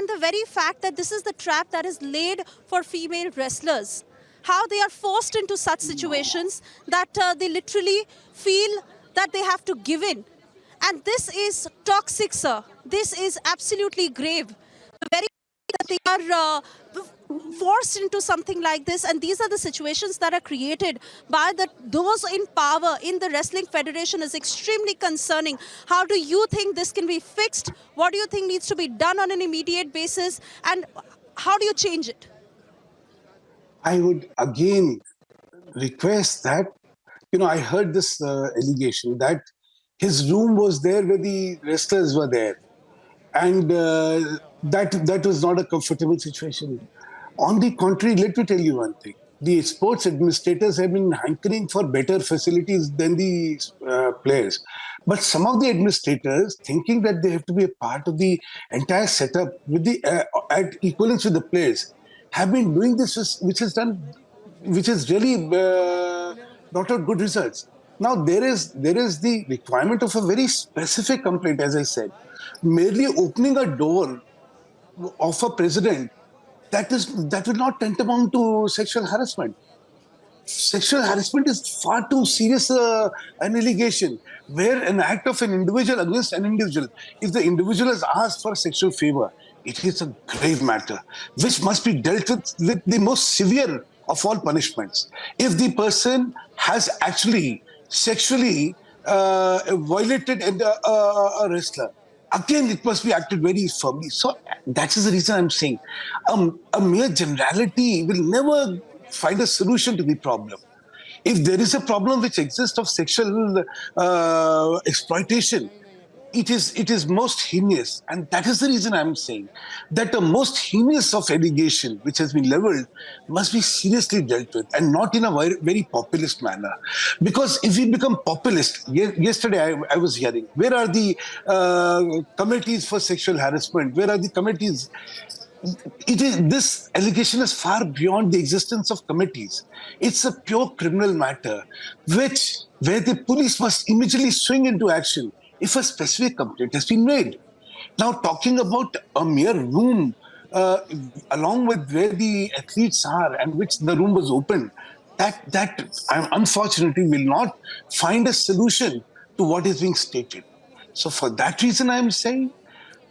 and the very fact that this is the trap that is laid for female wrestlers. How they are forced into such situations that they literally feel that they have to give in. And this is toxic, sir. This is absolutely grave. The very that they are forced into something like this, and these are the situations that are created by those in power in the Wrestling Federation is extremely concerning. How do you think this can be fixed? What do you think needs to be done on an immediate basis, and how do you change it? I would again request that, I heard this allegation that his room was there where the wrestlers were there. And that was not a comfortable situation. On the contrary, let me tell you one thing. The sports administrators have been hankering for better facilities than the players. But some of the administrators, thinking that they have to be a part of the entire setup with the at equivalence with the players, have been doing this, which is really not out good results. Now there is the requirement of a very specific complaint, as I said. Merely opening a door of a president, that will not tantamount to sexual harassment. Sexual harassment is far too serious an allegation, where an act of an individual against an individual, if the individual has asked for sexual favor, it is a grave matter which must be dealt with the most severe of all punishments. If the person has actually sexually violated a wrestler, again, it must be acted very firmly. So that is the reason I'm saying a mere generality will never find a solution to the problem. If there is a problem which exists of sexual exploitation, it is most heinous, and that is the reason I'm saying that the most heinous of allegation which has been leveled must be seriously dealt with, and not in a very populist manner. Because if we become populist, yesterday I was hearing, where are the committees for sexual harassment? Where are the committees? This allegation is far beyond the existence of committees. It's a pure criminal matter, where the police must immediately swing into action if a specific complaint has been made. Now, talking about a mere room, along with where the athletes are and which the room was open, that unfortunately will not find a solution to what is being stated. So, for that reason, I'm saying,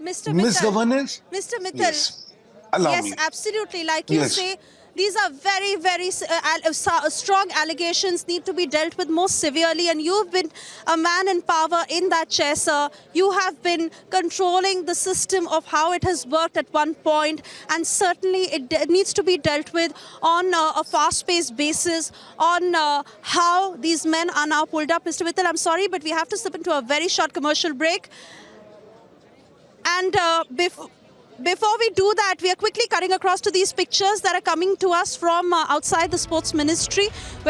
Mr. misgovernance. Mr. Mittal, Yes, allow yes, me. absolutely. Like you Yes. say, these are very, very strong allegations, need to be dealt with most severely. And you've been a man in power in that chair, sir. You have been controlling the system of how it has worked at one point. And certainly it needs to be dealt with on a fast-paced basis, on how these men are now pulled up. Mr. Mittal, I'm sorry, but we have to slip into a very short commercial break. And before we do that, we are quickly cutting across to these pictures that are coming to us from outside the Sports Ministry, where